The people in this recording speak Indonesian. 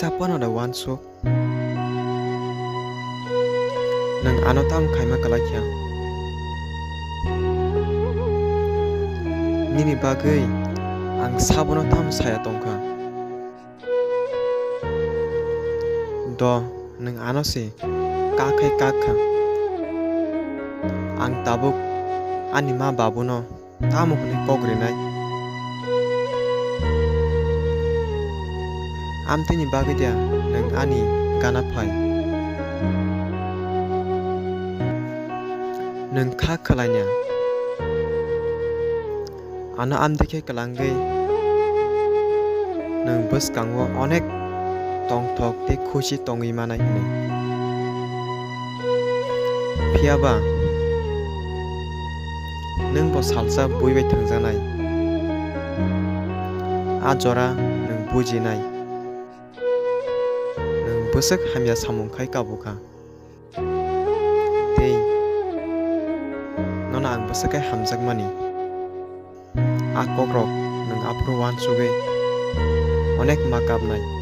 sapano da wansuk nang ano tam khaima kalakya nini bagui ang sabono tam saya tongkha do nang ano si kakhai kakha ang tabuk ani ma babuno tamu hune kogrinai amtini bagui dia nang ani gana phai nang kha khalainya ano amdike kalanggai nang bwskango onek tongthok te khushi tongui manai hine phiaba nang bo salsa buibai thangjanai a jora nang bujinai nang bwsak hamya samungkhai kabuka tei nona ang bwsakai hamjakmani a kokrok nang apro wansuge onek makabnai